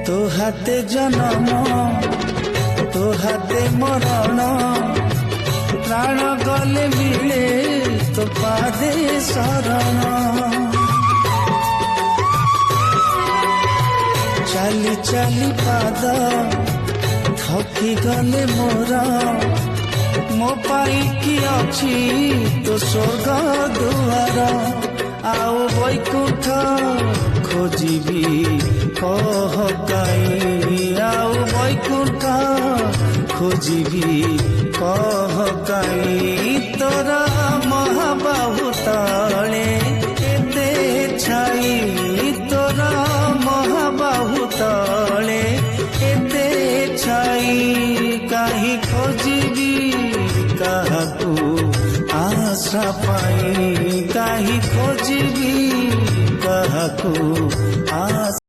तो हाथे जन्म तो हाथे मरण प्राण गले मिले तो पादे शरण चाली चाली पाद थकी गले मोर मो पाई कि अछि तो स्वर्ग दुआर आउ वैकुंठ खोजिबी कह काई आउ वैकुंठ खोजिबी कह काई तोरा महाबाहु तले एते छाई तोरा महाबाहु तले एते छाई काहि खोजिबी काहाकू आशा पाई काहि खोजिबी काहाकू